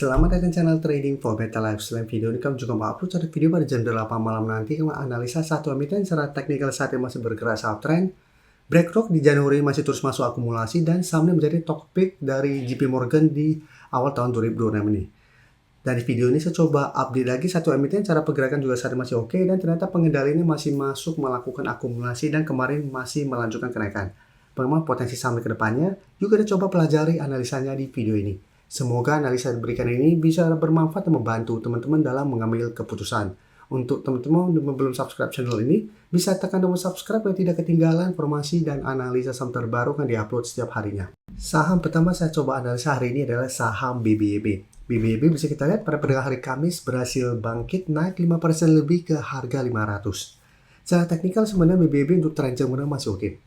Selamat datang channel Trading for Better Life. Selain video ini, kami juga mau upload satu video pada jam 8 malam nanti kami analisa satu emiten secara teknikal saat ini masih bergerak saham trend. BlackRock di Januari masih terus masuk akumulasi dan sahamnya menjadi top pick dari JP Morgan di awal tahun 2026 ini. Dan di video ini saya coba update lagi satu emiten, cara pergerakan juga saat ini masih oke dan ternyata pengendalinya masih masuk melakukan akumulasi dan kemarin masih melanjutkan kenaikan. Bagaimana potensi saham ke depannya juga dicoba pelajari analisanya di video ini. Semoga analisa yang diberikan ini bisa bermanfaat dan membantu teman-teman dalam mengambil keputusan. Untuk teman-teman yang belum subscribe channel ini, bisa tekan tombol subscribe agar tidak ketinggalan informasi dan analisa saham terbaru yang diupload setiap harinya. Saham pertama saya coba analisa hari ini adalah saham BBYB. BBYB bisa kita lihat pada perdagangan hari Kamis berhasil bangkit naik 5% lebih ke harga 500. Secara teknikal sebenarnya BBYB untuk tren jangka menengah masih oke.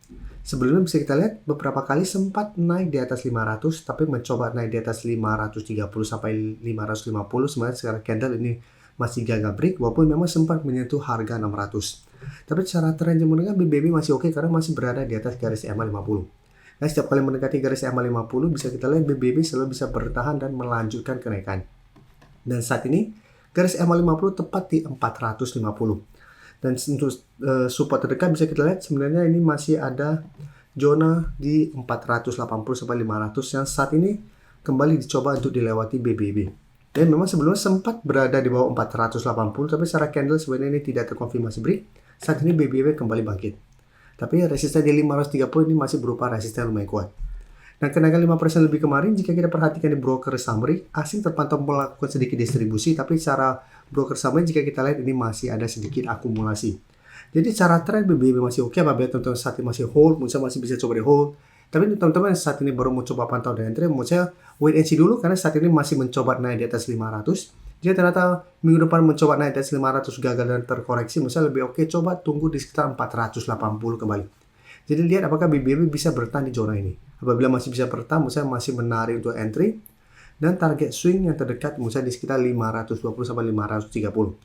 Sebelumnya bisa kita lihat beberapa kali sempat naik di atas 500 tapi mencoba naik di atas 530 sampai 550. Sebenarnya secara candle ini masih gagal break walaupun memang sempat menyentuh harga 600. Tapi secara tren jangka menengah BBB masih oke karena masih berada di atas garis EMA 50. Nah, setiap kali mendekati garis EMA 50 bisa kita lihat BBB selalu bisa bertahan dan melanjutkan kenaikan. Dan saat ini garis EMA 50 tepat di 450. Dan untuk support terdekat bisa kita lihat sebenarnya ini masih ada zona di 480 sampai 500 yang saat ini kembali dicoba untuk dilewati BBB. Dan memang sebelumnya sempat berada di bawah 480 tapi secara candle sebenarnya ini tidak terkonfirmasi break. Saat ini BBB kembali bangkit. Tapi resisten di 530 ini masih berupa resisten lumayan kuat. Dan kenaikan 5% lebih kemarin jika kita perhatikan di broker summary, asing terpantau melakukan sedikit distribusi, tapi secara broker summary jika kita lihat ini masih ada sedikit akumulasi. Jadi cara tren BBB masih oke, apabila teman-teman saat ini masih hold, mungkin masih bisa coba di hold. Tapi teman-teman saat ini baru mau coba pantau dan entry, menurut saya wait and see dulu karena saat ini masih mencoba naik di atas 500. Jika ternyata minggu depan mencoba naik di atas 500 gagal dan terkoreksi, menurut saya lebih oke coba tunggu di sekitar 480 kembali. Jadi lihat apakah BBB bisa bertahan di zona ini. Apabila masih bisa bertahan, menurut saya masih menarik untuk entry. Dan target swing yang terdekat menurut saya di sekitar 520 sampai 530.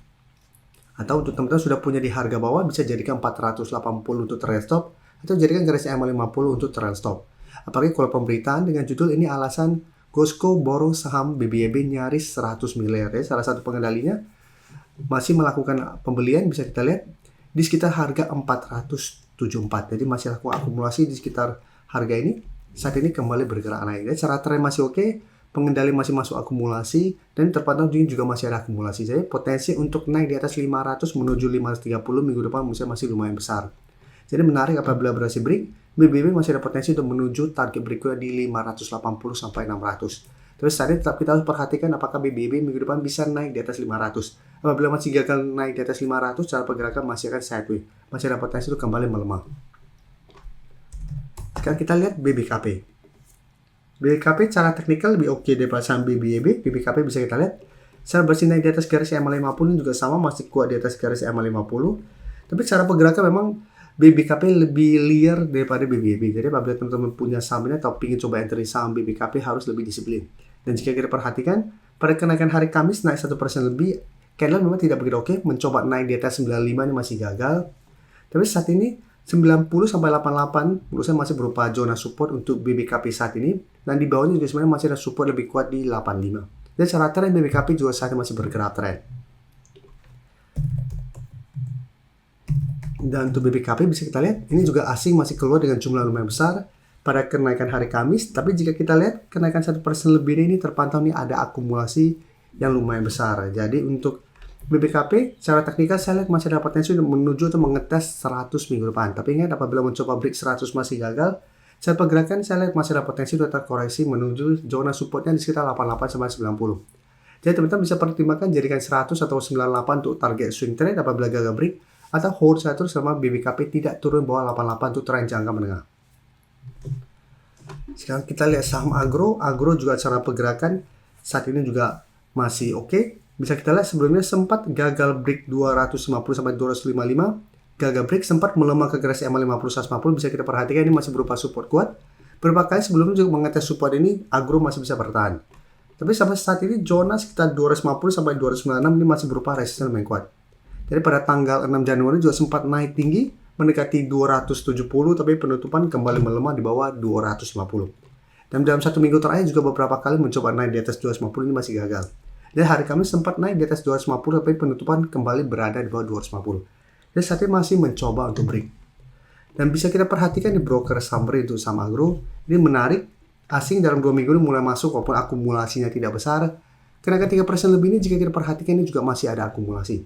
Atau untuk teman-teman sudah punya di harga bawah, bisa jadikan 480 untuk trend stop. Atau jadikan garis EMA 50 untuk trend stop. Apalagi kalau pemberitaan dengan judul ini alasan Costco borong saham BBYB nyaris 100 miliar. Ya. Salah satu pengendalinya masih melakukan pembelian, bisa kita lihat di sekitar harga 474. Jadi masih lakukan akumulasi di sekitar harga ini. Saat ini kembali bergerak naik. Jadi cara tren masih oke, pengendali masih masuk akumulasi dan terpantau juga masih ada akumulasi. Jadi potensi untuk naik di atas 500 menuju 530 minggu depan masih lumayan besar. Jadi menarik apabila berhasil break, BBB masih ada potensi untuk menuju target berikutnya di 580 sampai 600. Terus saat ini tetap kita harus perhatikan apakah BBB minggu depan bisa naik di atas 500. Apabila masih gagal naik di atas 500, cara pergerakan masih akan sideways. Masih ada potensi untuk kembali melemah. Sekarang kita lihat BBKP. BBKP cara teknikal lebih oke daripada saham BBYB. BBKP bisa kita lihat secara bersih naik di atas garis EMA 50 juga sama, masih kuat di atas garis EMA 50. Tapi cara pergerakan memang BBKP lebih liar daripada BBYB. Jadi apabila teman-teman punya saham ini atau ingin coba entry saham BBKP harus lebih disiplin. Dan jika kita perhatikan pada kenaikan hari Kamis naik 1% lebih, candle memang tidak begitu oke, mencoba naik di atas 95 ini masih gagal. Tapi saat ini 90 sampai 88 menurut saya masih berupa zona support untuk BBKP saat ini, dan di bawahnya juga sebenarnya masih ada support lebih kuat di 85. Dan secara tren BBKP juga saat ini masih bergerak tren. Dan untuk BBKP bisa kita lihat ini juga asing masih keluar dengan jumlah lumayan besar pada kenaikan hari Kamis. Tapi jika kita lihat kenaikan 1% lebih ini terpantau nih ada akumulasi yang lumayan besar. Jadi untuk BBKP secara teknikal saya lihat masih ada potensi untuk menuju atau mengetes 100 minggu depan. Tapi ingat apabila mencoba break 100 masih gagal, secara pergerakan saya lihat masih ada potensi untuk terkoreksi menuju zona supportnya di sekitar 88 sampai 90. Jadi teman-teman bisa pertimbangkan jadikan 100 atau 98 untuk target swing trade apabila gagal break, atau hold satu selama BBKP tidak turun bawah 88 untuk tren jangka menengah. Sekarang kita lihat saham agro. Agro juga cara pergerakan saat ini juga masih oke. Bisa kita lihat sebelumnya sempat gagal break 250 sampai 255. Gagal break sempat melemah ke garis EMA 50 150. Bisa kita perhatikan ini masih berupa support kuat. Beberapa kali sebelumnya juga mengetes support ini agro masih bisa bertahan. Tapi sampai saat ini zona sekitar 250 sampai 296 ini masih berupa resisten yang kuat. Jadi pada tanggal 6 Januari juga sempat naik tinggi mendekati 270 tapi penutupan kembali melemah di bawah 250. Dan dalam 1 minggu terakhir juga beberapa kali mencoba naik di atas 250 ini masih gagal. Dan hari Kamis sempat naik di atas 250 tapi penutupan kembali berada di bawah 250. Dan saat ini masih mencoba untuk break. Dan bisa kita perhatikan di broker summary untuk saham agro, ini menarik. Asing dalam 2 minggu ini mulai masuk walaupun akumulasinya tidak besar. Kenaikan 3% lebih ini jika kita perhatikan ini juga masih ada akumulasi.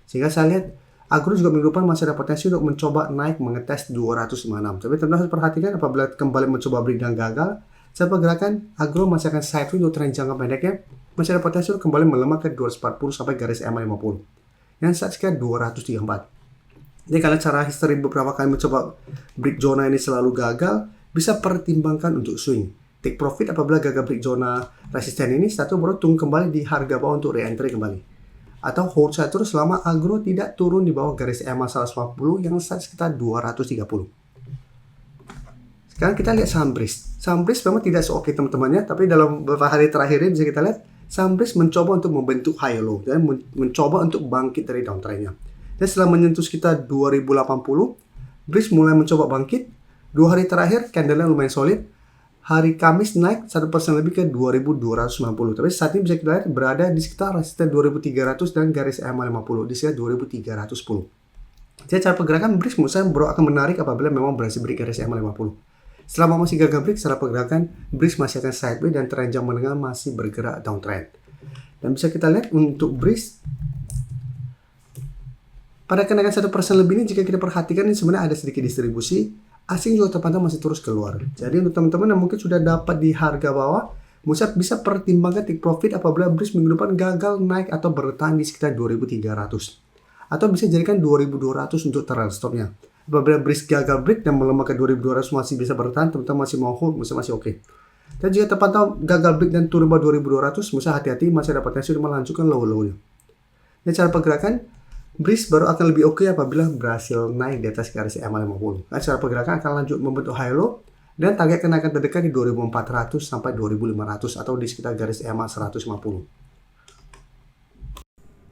Sehingga saya lihat agro juga minggu depan masih ada potensi untuk mencoba naik mengetes 256. Tapi teman-teman harus perhatikan apabila kembali mencoba break dan gagal, saya pergerakan agro masih akan sideways untuk tren jangka pendeknya. Masih ada potensi untuk kembali melemah ke 240 sampai garis EMA 50. Yang saat sekitar 234. Jadi kalau cara history beberapa kali mencoba break zona ini selalu gagal, bisa pertimbangkan untuk swing. Take profit apabila gagal break zona resisten ini, satu baru tunggu kembali di harga bawah untuk re-entry kembali. Atau hold saja terus selama agro tidak turun di bawah garis EMA 150 yang saat sekitar 230. Sekarang kita lihat saham BRIS. Saham BRIS memang tidak se-oke teman-temannya, tapi dalam beberapa hari terakhir ini bisa kita lihat saham BRIS mencoba untuk membentuk high low dan mencoba untuk bangkit dari downtrendnya. Dan setelah menyentuh sekitar 2080, BRIS mulai mencoba bangkit. 2 hari terakhir candlenya lumayan solid. Hari Kamis naik 1% lebih ke 2290. Tapi saat ini bisa kita lihat berada di sekitar resisten 2300 dan garis EMA 50 di sekitar 2310. Jadi cara pergerakan BRIS menurut saya akan menarik apabila memang berhasil break garis EMA 50. Selama masih gagal break, secara pergerakan BRIS masih akan sideways dan tren jangka menengah masih bergerak downtrend. Dan bisa kita lihat untuk BRIS pada kenaikan 1% lebih ini jika kita perhatikan ini sebenarnya ada sedikit distribusi. Asing juga terpantau masih terus keluar. Jadi untuk teman-teman yang mungkin sudah dapat di harga bawah, bisa pertimbangkan take profit apabila BRIS minggu depan gagal naik atau bertahan di sekitar 2300. Atau bisa jadikan 2200 untuk target stopnya. Apabila BRIS gagal break dan melemah ke 2200 masih bisa bertahan, teman-teman masih mau hold, masih oke. Dan jika terpantau gagal break dan turun bawah 2200, hati-hati masih ada potensi untuk melanjutkan low-low-nya. Dan cara pergerakan BRIS baru akan lebih oke apabila berhasil naik di atas garis EMA 50. Dan cara pergerakan akan lanjut membentuk high low dan target kenaikan terdekat di 2400 sampai 2500 atau di sekitar garis EMA 150.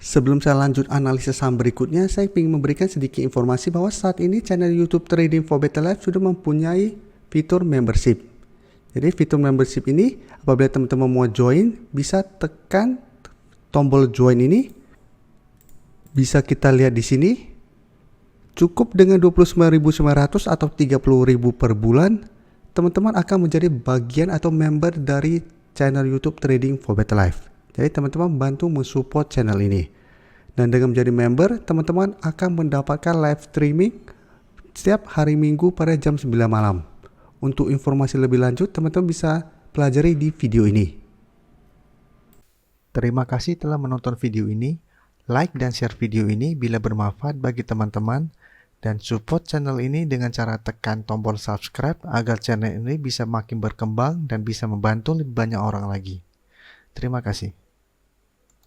Sebelum saya lanjut analisis saham berikutnya, saya ingin memberikan sedikit informasi bahwa saat ini channel YouTube Trading for Better Life sudah mempunyai fitur membership. Jadi fitur membership ini apabila teman-teman mau join, bisa tekan tombol join ini. Bisa kita lihat di sini. Cukup dengan 29.900 atau 30.000 per bulan, teman-teman akan menjadi bagian atau member dari channel YouTube Trading for Better Life. Jadi teman-teman bantu mensupport channel ini. Dan dengan menjadi member, teman-teman akan mendapatkan live streaming setiap hari Minggu pada jam 9 malam. Untuk informasi lebih lanjut, teman-teman bisa pelajari di video ini. Terima kasih telah menonton video ini. Like dan share video ini bila bermanfaat bagi teman-teman. Dan support channel ini dengan cara tekan tombol subscribe agar channel ini bisa makin berkembang dan bisa membantu lebih banyak orang lagi. Terima kasih.